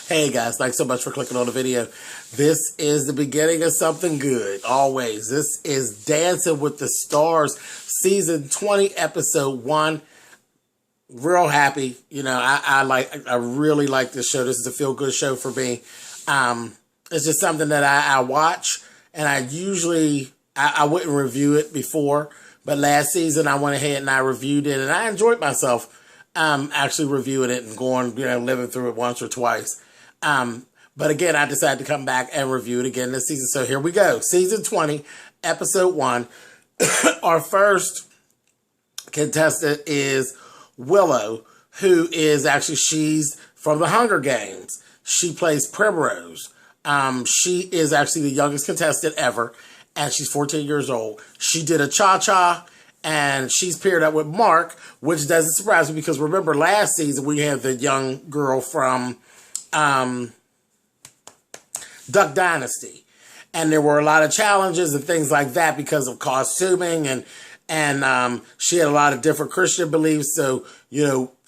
Hey guys, thanks so much for clicking on the video. This is the beginning of something good, always. This is Dancing with the Stars, Season 20, Episode 1. Real happy. You know, I really like this show. This is a feel-good show for me. It's just something that I watch, and I usually, I wouldn't review it before, but last season I went ahead and I reviewed it, and I enjoyed myself actually reviewing it and going, living through it once or twice. But again, I decided to come back and review it again this season. So here we go. Season 20, Episode 1. Our first contestant is Willow, who is actually, she's from the Hunger Games. She plays Primrose. She is actually the youngest contestant ever, and she's 14 years old. She did a cha-cha, and she's paired up with Mark, which doesn't surprise me because remember last season we had the young girl from Duck Dynasty, and there were a lot of challenges and things like that because of costuming, and she had a lot of different Christian beliefs, so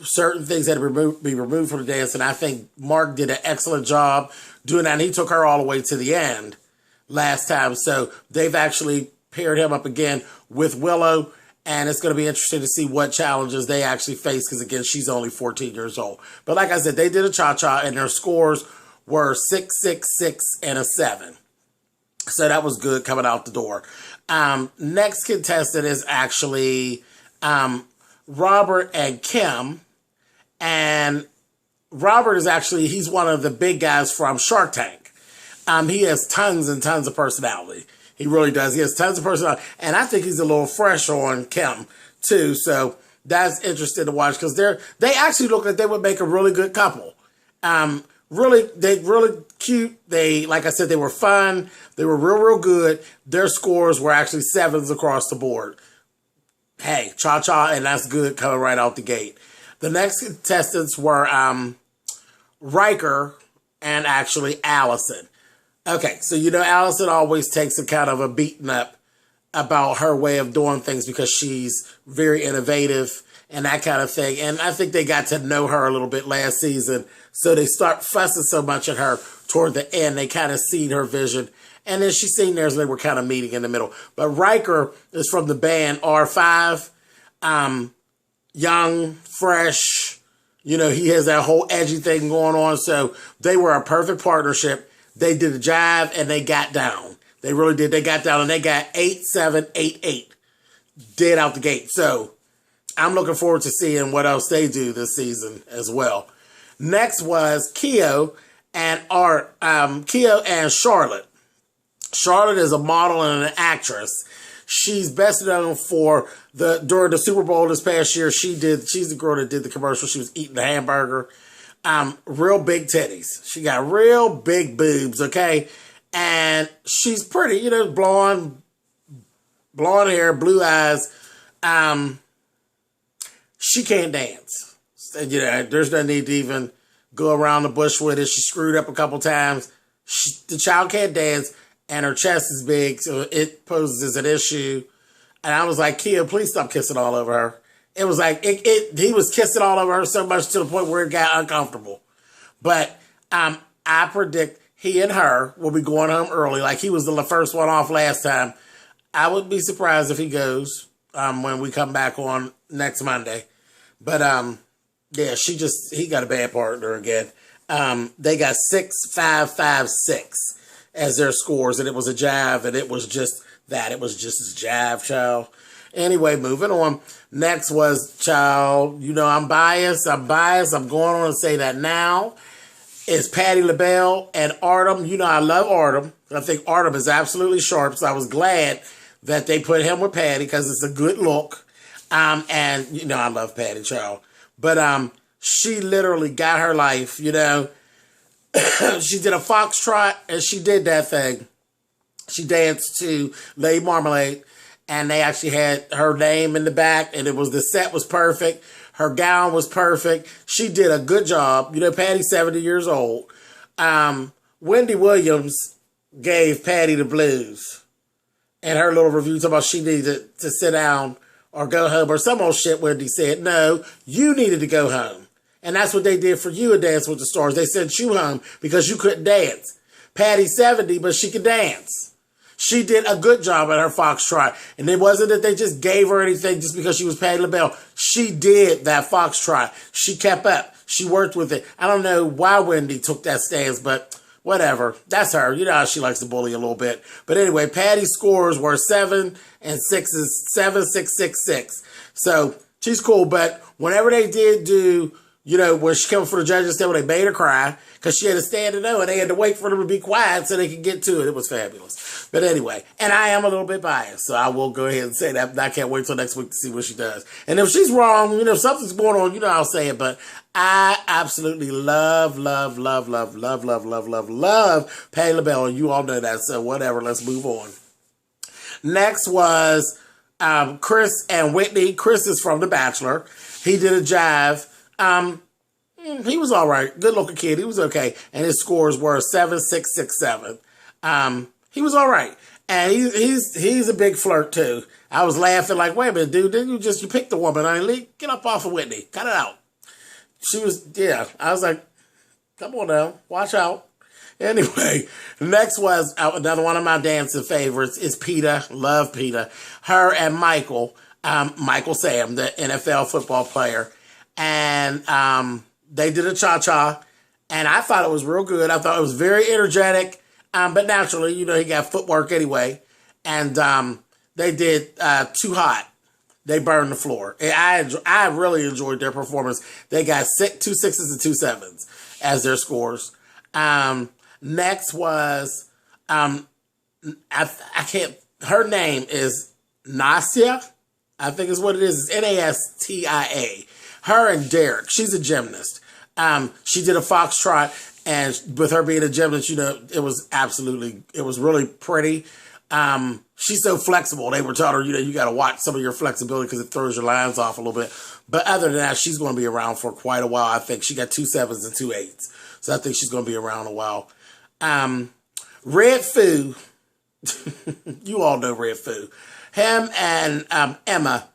certain things had to be removed from the dance, and I think Mark did an excellent job doing that, and he took her all the way to the end last time, so they've actually paired him up again with Willow, and it's going to be interesting to see what challenges they actually face because, again, she's only 14 years old. But like I said, they did a cha-cha, and their scores were 6, 6, 6, and a 7. So that was good coming out the door. Next contestant is actually Robert and Kim. And Robert is actually, he's one of the big guys from Shark Tank. He has tons and tons of personality. He really does. He has tons of personality. And I think he's a little fresh on Kim, too. So that's interesting to watch because they actually look like they would make a really good couple. They're really cute. They, like I said, they were fun. They were real good. Their scores were actually 7s across the board. Hey, cha-cha, and that's good coming right out the gate. The next contestants were Riker and actually Allison. Okay, so Allison always takes a kind of a beating up about her way of doing things because she's very innovative and that kind of thing. And I think they got to know her a little bit last season, so they start fussing so much at her toward the end. They kind of see her vision, and then she's seen theirs, and they were kind of meeting in the middle. But Riker is from the band R5, young, fresh. He has that whole edgy thing going on, so they were a perfect partnership. They did a jive, and they got down. They really did. They got down, and they got 8, 7, 8, 8 dead out the gate. So I'm looking forward to seeing what else they do this season as well. Next was Keo and Charlotte. Charlotte is a model and an actress. She's best known for during the Super Bowl this past year. She's the girl that did the commercial. She was eating the hamburger. Real big titties. She got real big boobs, okay? And she's pretty, blonde hair, blue eyes. She can't dance. There's no need to even go around the bush with it. She screwed up a couple times. The child can't dance, and her chest is big, so it poses an issue. And I was like, Kia, please stop kissing all over her. It was like, he was kissing all over her so much to the point where it got uncomfortable. But I predict he and her will be going home early. Like he was the first one off last time. I wouldn't be surprised if he goes when we come back on next Monday. But yeah, he got a bad partner again. They got 6, 5, 5, 6 as their scores, and it was a jive, and it was just that. It was just a jive, child. Anyway, moving on. Next was, child, I'm biased. I'm going on to say that now. It's Patti LaBelle and Artem. I love Artem. I think Artem is absolutely sharp, so I was glad that they put him with Patti because it's a good look. And, I love Patti, child. But she literally got her life, She did a foxtrot, and she did that thing. She danced to Lady Marmalade, and they actually had her name in the back, and the set was perfect. Her gown was perfect. She did a good job. Patty's 70 years old. Wendy Williams gave Patti the blues. And her little review talking about she needed to sit down or go home or some old shit. Wendy said, no, you needed to go home. And that's what they did for you at Dance with the Stars. They sent you home because you couldn't dance. Patty's 70, but she could dance. She did a good job at her foxtrot. And it wasn't that they just gave her anything just because she was Patti LaBelle. She did that foxtrot. She kept up. She worked with it. I don't know why Wendy took that stance, but whatever. That's her. You know how she likes to bully a little bit. But anyway, Patty's scores were 7 and 6 7, 6, 6, 6. So she's cool. But whenever they did do, you know, when she came for the judges table, they made her cry because she had to stand and know, and they had to wait for them to be quiet so they could get to it. It was fabulous. But anyway, and I am a little bit biased, so I will go ahead and say that. I can't wait till next week to see what she does. And if she's wrong, you know, if something's going on, you know, I'll say it. But I absolutely love Patti LaBelle, and you all know that. So whatever, let's move on. Next was Chris and Whitney. Chris is from The Bachelor. He did a jive. He was all right. Good looking kid. He was okay. And his scores were 7, 6, 6, 7. He was all right. And he's a big flirt too. I was laughing like, wait a minute, dude, didn't you picked the woman? I mean, get up off of Whitney. Cut it out. She was, yeah. I was like, come on now. Watch out. Anyway, next was another one of my dancing favorites is Peta. Love Peta. Her and Michael Sam, the NFL football player. And they did a cha-cha, and I thought it was real good. I thought it was very energetic, but naturally, you know, he got footwork anyway. And they did Too Hot. They burned the floor. And I really enjoyed their performance. They got 2 6s and 2 7s as their scores. Next was, I can't, her name is Nasia, I think is what it is. It's Nastia. Her and Derek, she's a gymnast. She did a foxtrot, and with her being a gymnast, you know, it was really pretty. She's so flexible. They were telling her, you know, you got to watch some of your flexibility because it throws your lines off a little bit. But other than that, she's going to be around for quite a while. I think she got 2 7s and 2 8s. So I think she's going to be around a while. Red Foo, you all know Red Foo. Him and Emma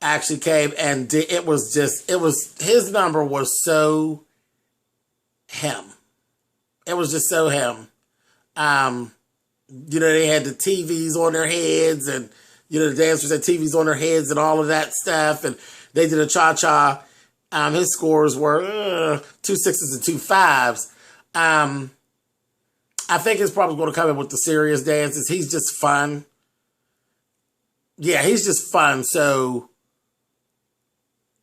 actually came, and his number was so him. It was just so him. You know, they had the TVs on their heads, and, you know, the dancers had TVs on their heads and all of that stuff, and they did a cha-cha. His scores were 2 6s and 2 5s. I think he's probably going to come in with the serious dances. He's just fun. Yeah, he's just fun, so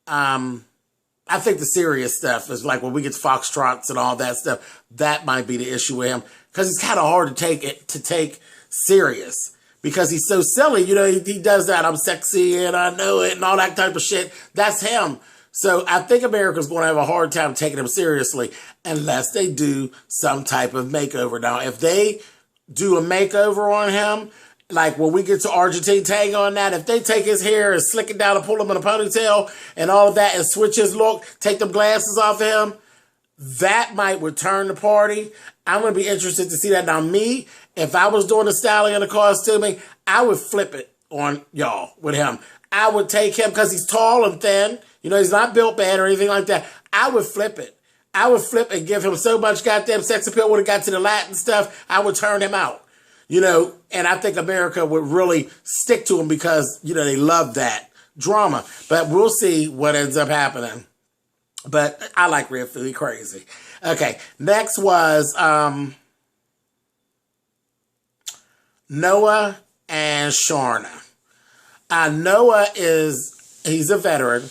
I think the serious stuff is like when we get to foxtrots and all that stuff, that might be the issue with him because it's kind of hard to take serious because he's so silly. You know, he does that. I'm sexy and I know it and all that type of shit. That's him. So I think America's going to have a hard time taking him seriously unless they do some type of makeover. Now, if they do a makeover on him, like when we get to Argentine Tango on that, if they take his hair and slick it down and pull him in a ponytail and all of that and switch his look, take them glasses off of him, that might return the party. I'm going to be interested to see that. Now, me, if I was doing the styling and the costuming, I would flip it on y'all with him. I would take him because he's tall and thin. You know, he's not built bad or anything like that. I would flip it. I would flip and give him so much goddamn sex appeal when it got to the Latin stuff, I would turn him out. You know, and I think America would really stick to him because, you know, they love that drama. But we'll see what ends up happening. But I like Red Philly crazy. Okay, next was Noah and Sharna. Noah he's a veteran,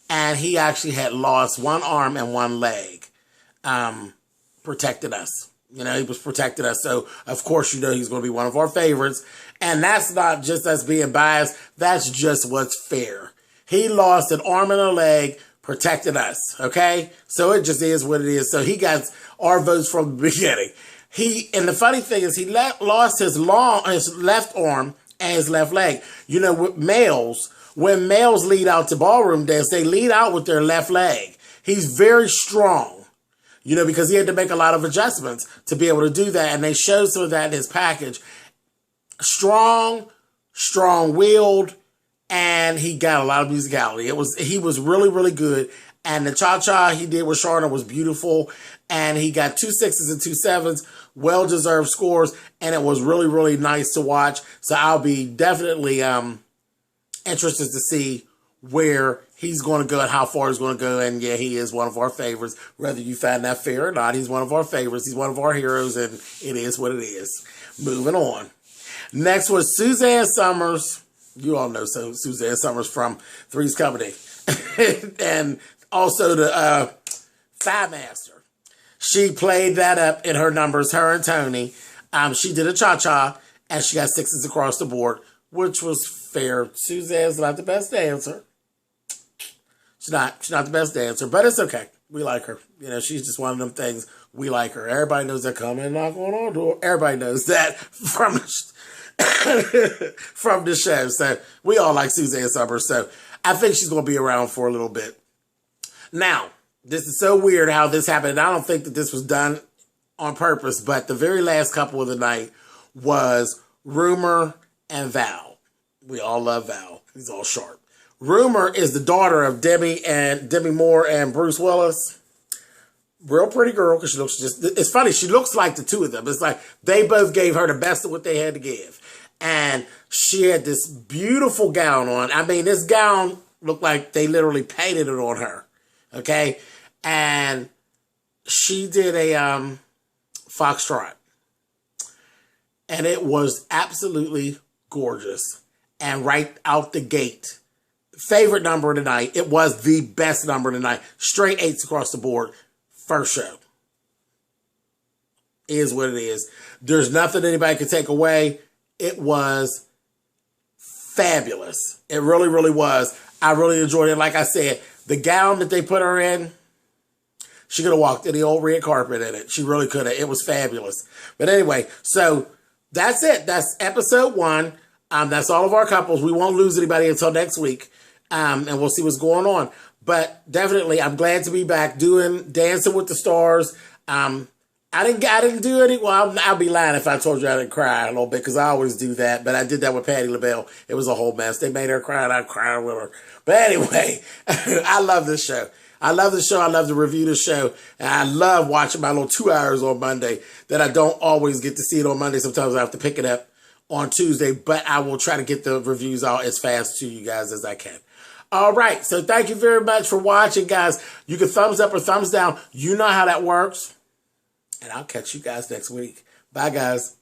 and he actually had lost one arm and one leg, protected us. You know, he was protecting us. So, of course, you know he's going to be one of our favorites. And that's not just us being biased. That's just what's fair. He lost an arm and a leg, protecting us. Okay? So it just is what it is. So he got our votes from the beginning. And the funny thing is he lost his left arm and his left leg. You know, with males, when males lead out to ballroom dance, they lead out with their left leg. He's very strong. You know, because he had to make a lot of adjustments to be able to do that. And they showed some of that in his package. Strong-willed, and he got a lot of musicality. He was really, really good. And the cha-cha he did with Sharna was beautiful. And he got 2 6s and 2 7s, well-deserved scores. And it was really, really nice to watch. So I'll be definitely interested to see where he's going to go and how far he's going to go. And yeah, he is one of our favorites. Whether you find that fair or not, he's one of our favorites. He's one of our heroes, and it is what it is. Moving on. Next was Suzanne Summers. You all know Suzanne Summers from Three's Company. And also the Thigh Master. She played that up in her numbers, her and Tony. She did a cha-cha, and she got 6s across the board, which was fair. Suzanne's not the best dancer. She's not the best dancer, but it's okay. We like her. You know, she's just one of them things. We like her. Everybody knows that. Come and knock on our door. Everybody knows that from the show. So we all like Suzanne Summers. So I think she's going to be around for a little bit. Now, this is so weird how this happened. I don't think that this was done on purpose, but the very last couple of the night was Rumor and Val. We all love Val. He's all sharp. Rumor is the daughter of Demi Moore and Bruce Willis. Real pretty girl, because she looks it's funny, she looks like the two of them. It's like they both gave her the best of what they had to give. And she had this beautiful gown on. I mean, this gown looked like they literally painted it on her. Okay? And she did a foxtrot. And it was absolutely gorgeous. And right out the gate, favorite number of the night. It was the best number of the night. Straight 8s across the board. First show. Is what it is. There's nothing anybody can take away. It was fabulous. It really, really was. I really enjoyed it. Like I said, the gown that they put her in, she could have walked in the old red carpet in it. She really could have. It was fabulous. But anyway, so that's it. That's episode 1. That's all of our couples. We won't lose anybody until next week. And we'll see what's going on. But definitely, I'm glad to be back doing Dancing with the Stars. I didn't do any. Well, I'll be lying if I told you I didn't cry a little bit, because I always do that. But I did that with Patti LaBelle. It was a whole mess. They made her cry, and I cried with her. But anyway, I love this show. I love the show. I love to review the show. And I love watching my little 2 hours on Monday that I don't always get to see it on Monday. Sometimes I have to pick it up on Tuesday. But I will try to get the reviews out as fast to you guys as I can. All right, so thank you very much for watching, guys. You can thumbs up or thumbs down. You know how that works. And I'll catch you guys next week. Bye, guys.